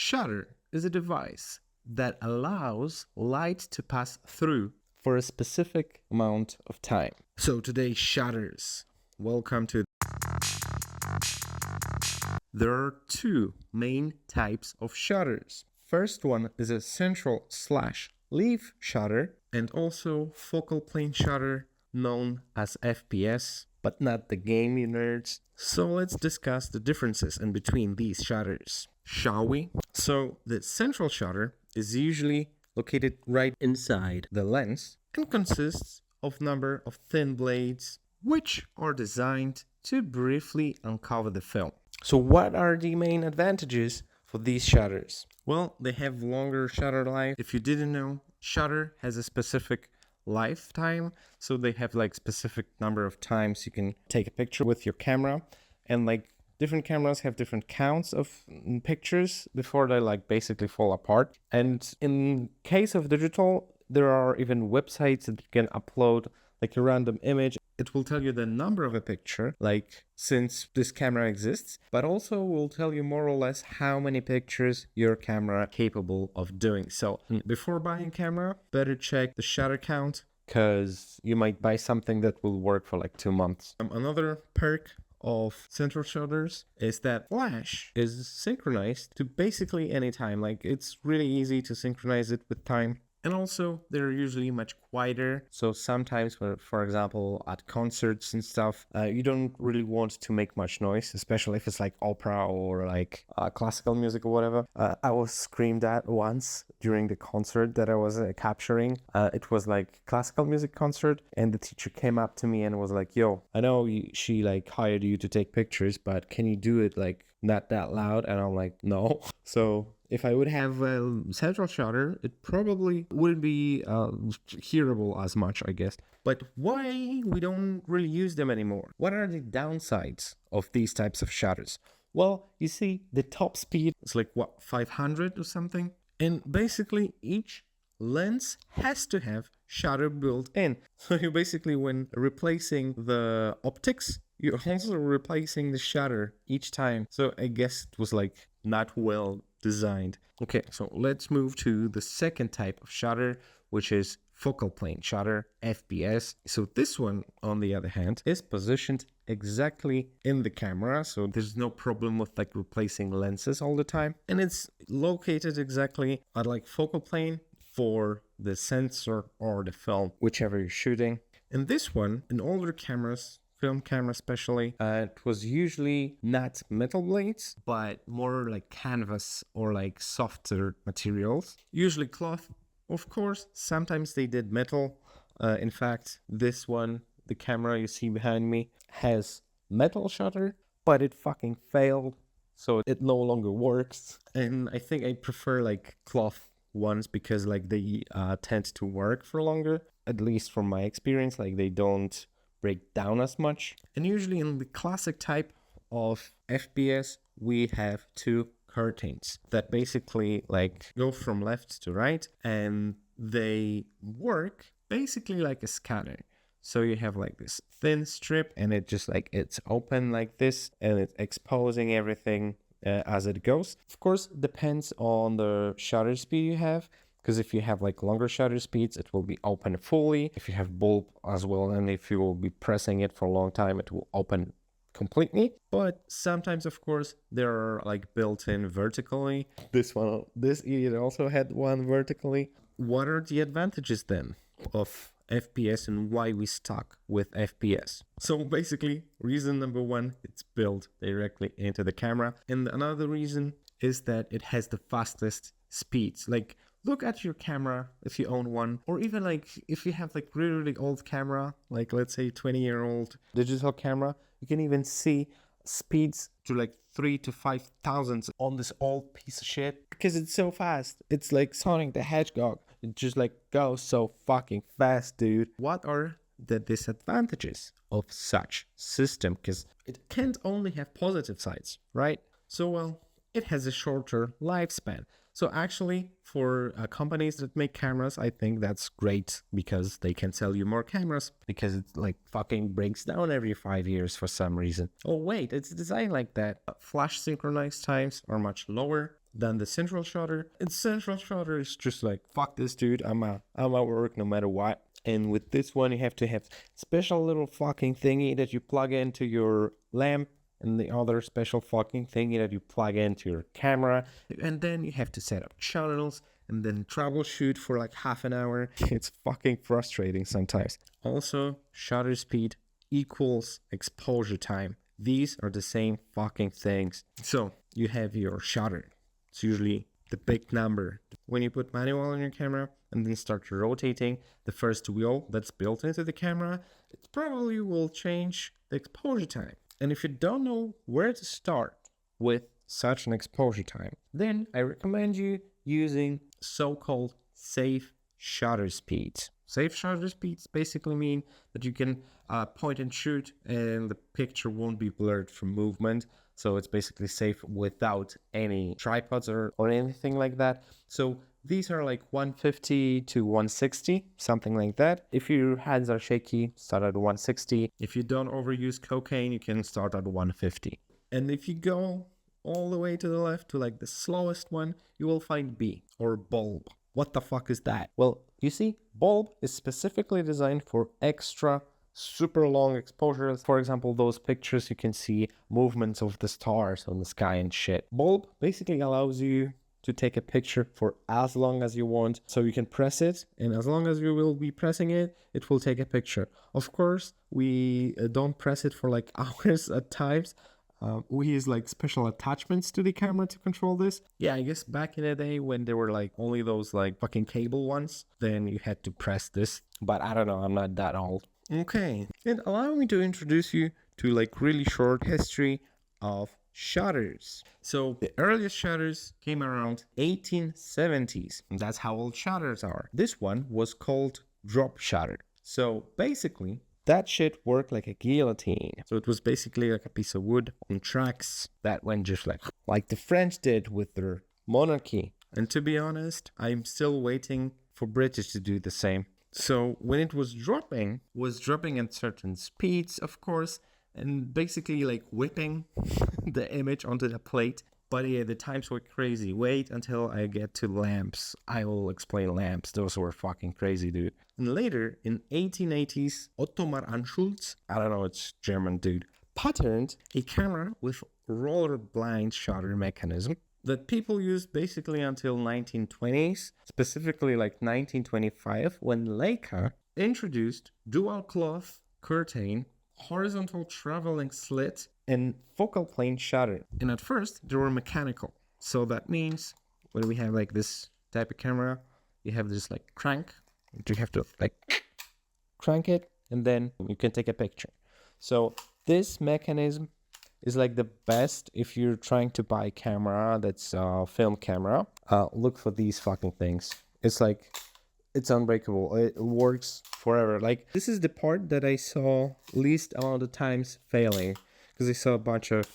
shutter is a device that allows light to pass through for a specific amount of time. So today, shutters. Welcome to... There are two main types of shutters. First one is a central/leaf shutter and also focal plane shutter known as FPS, but not the game, you nerds. So let's discuss the differences in between these shutters, shall we? So the central shutter is usually located right inside the lens and consists of number of thin blades which are designed to briefly uncover the film. So what are the main advantages for these shutters? Well, they have longer shutter life. If you didn't know, shutter has a specific lifetime, so they have like specific number of times you can take a picture with your camera, and like different cameras have different counts of pictures before they like basically fall apart. And in case of digital, there are even websites that you can upload like a random image. It will tell you the number of a picture, like since this camera exists, but also will tell you more or less how many pictures your camera is capable of doing. So before buying a camera, better check the shutter count, because you might buy something that will work for like 2 months. Another perk of central shutters is that flash is synchronized to basically any time. Like it's really easy to synchronize it with time. And also, they're usually much quieter. So sometimes, for example, at concerts and stuff, you don't really want to make much noise, especially if it's like opera or like classical music or whatever. I was screamed at once during the concert that I was capturing. It was like classical music concert, and the teacher came up to me and was like, "Yo, I know she like hired you to take pictures, but can you do it like not that loud?" And I'm like, "No." So if I would have a central shutter, it probably wouldn't be hearable as much, I guess. But why we don't really use them anymore? What are the downsides of these types of shutters? Well, you see, the top speed is like, 500 or something? And basically, each lens has to have shutter built in. So you basically, when replacing the optics, you're also replacing the shutter each time. So I guess it was like not well designed. Okay, so let's move to the second type of shutter, which is focal plane shutter, FPS. So this one, on the other hand, is positioned exactly in the camera, so there's no problem with like replacing lenses all the time, and it's located exactly at like focal plane for the sensor or the film, whichever you're shooting. And this one, in older cameras, film camera especially, it was usually not metal blades, but more like canvas or like softer materials, usually cloth, of course. Sometimes they did metal. In fact, this one, the camera you see behind me, has metal shutter, but it fucking failed, so it no longer works. And I think I prefer like cloth ones because like they tend to work for longer, at least from my experience. Like they don't break down as much. And usually in the classic type of FPS, we have two curtains that basically like go from left to right, and they work basically like a scanner. So you have like this thin strip, and it just like it's open like this, and it's exposing everything as it goes. Of course, depends on the shutter speed you have, because if you have like longer shutter speeds, it will be open fully. If you have bulb as well, and if you will be pressing it for a long time, it will open completely. But sometimes, of course, there are like built-in vertically. This idiot also had one vertically. What are the advantages then of FPS and why we stuck with FPS? So basically, reason number one, it's built directly into the camera. And another reason is that it has the fastest speeds. Like, look at your camera if you own one, or even like if you have like really, really old camera, like let's say 20-year-old digital camera, you can even see speeds to like 3,000 to 5,000 on this old piece of shit, because it's so fast. It's like Sonic the Hedgehog. It just like goes so fucking fast, dude. What are the disadvantages of such system? Because it can't only have positive sides, right? So, well, it has a shorter lifespan. So actually, for companies that make cameras, I think that's great, because they can sell you more cameras, because it like fucking breaks down every 5 years for some reason. Oh wait, it's designed like that. Flash synchronized times are much lower than the central shutter. And central shutter is just like, fuck this dude, I'm at work no matter what. And with this one, you have to have special little fucking thingy that you plug into your lamp, and the other special fucking thingy that you plug into your camera. And then you have to set up channels and then troubleshoot for like half an hour. It's fucking frustrating sometimes. Also, shutter speed equals exposure time. These are the same fucking things. So you have your shutter. It's usually the big number. When you put manual on your camera and then start rotating the first wheel that's built into the camera, it probably will change the exposure time. And if you don't know where to start with such an exposure time, then I recommend you using so-called safe shutter speeds. Safe shutter speeds basically mean that you can point and shoot and the picture won't be blurred from movement. So it's basically safe without any tripods or anything like that. So these are like 150 to 160, something like that. If your hands are shaky, start at 160. If you don't overuse cocaine, you can start at 150. And if you go all the way to the left to like the slowest one, you will find B or bulb. What the fuck is that? Well, you see, bulb is specifically designed for extra super long exposures. For example, those pictures you can see movements of the stars on the sky and shit. Bulb basically allows you to take a picture for as long as you want. So you can press it, and as long as you will be pressing it, it will take a picture. Of course, we don't press it for like hours at times. We use like special attachments to the camera to control this. Yeah, I guess back in the day when there were like only those like fucking cable ones, then you had to press this. But I don't know, I'm not that old. Okay, and allow me to introduce you to like really short history of shutters. So the earliest shutters came around 1870s. And that's how old shutters are. This one was called drop shutter. So basically, that shit worked like a guillotine. So it was basically like a piece of wood on tracks that went just like the French did with their monarchy. And to be honest, I'm still waiting for British to do the same. So when it was dropping at certain speeds, of course, and basically like whipping the image onto the plate. But yeah, the times were crazy. Wait until I get to lamps. I will explain lamps. Those were fucking crazy, dude. And later, in 1880s, Ottomar Anschutz, I don't know, it's German dude, patterned a camera with roller blind shutter mechanism that people used basically until 1920s, specifically like 1925, when Leica introduced dual cloth curtain, horizontal traveling slit, and focal plane shutter. And at first, they were mechanical. So that means when we have like this type of camera, you have this like crank. You have to like crank it, and then you can take a picture. So this mechanism is like the best if you're trying to buy a camera that's a film camera. Look for these fucking things. It's like, it's unbreakable. It works forever. Like, this is the part that I saw least amount of times failing, because I saw a bunch of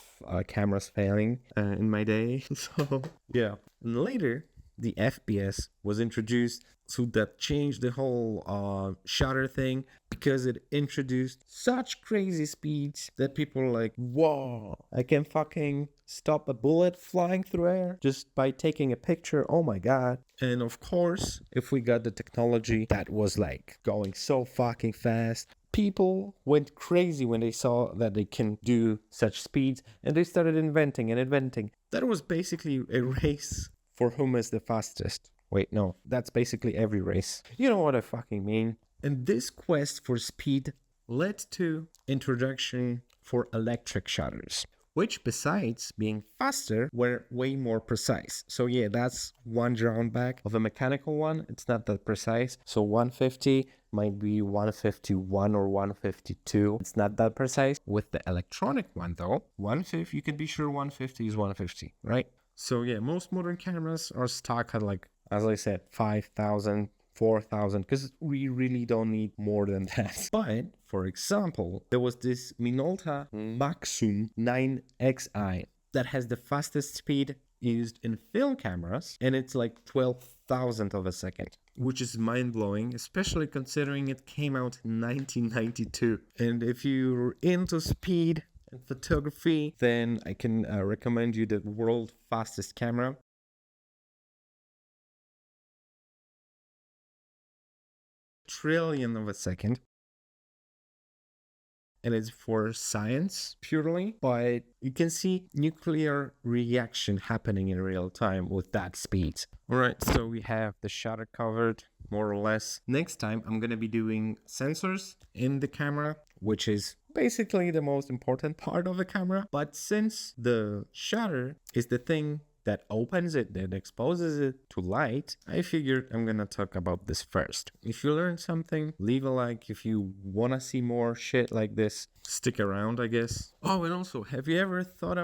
cameras failing in my day. So yeah. And later, the FPS was introduced, so that changed the whole shutter thing, because it introduced such crazy speeds that people were like, whoa, I can fucking stop a bullet flying through air just by taking a picture. Oh my god. And of course, if we got the technology that was like going so fucking fast, people went crazy when they saw that they can do such speeds, and they started inventing and inventing. That was basically a race for whom is the fastest. Wait, no, that's basically every race. You know what I fucking mean. And this quest for speed led to introduction for electric shutters, which besides being faster, were way more precise. So yeah, that's one drawback of a mechanical one. It's not that precise. So 150 might be 151 or 152. It's not that precise. With the electronic one though, 150, you can be sure 150 is 150, right? So yeah, most modern cameras are stuck at like, as I said, 5,000, 4,000, because we really don't need more than that. But for example, there was this Minolta Maxum 9XI that has the fastest speed used in film cameras, and it's like 12,000 of a second, which is mind-blowing, especially considering it came out in 1992. And if you're into speed and photography, then I can recommend you the world's fastest camera. trillionth of a second. And it's for science purely, but you can see nuclear reaction happening in real time with that speed. All right, so we have the shutter covered more or less. Next time, I'm gonna be doing sensors in the camera, which is basically the most important part of the camera. But since the shutter is the thing that opens it, that exposes it to light, I figured I'm gonna talk about this first. If you learned something, leave a like. If you wanna see more shit like this, stick around, I guess. Oh, and also, have you ever thought about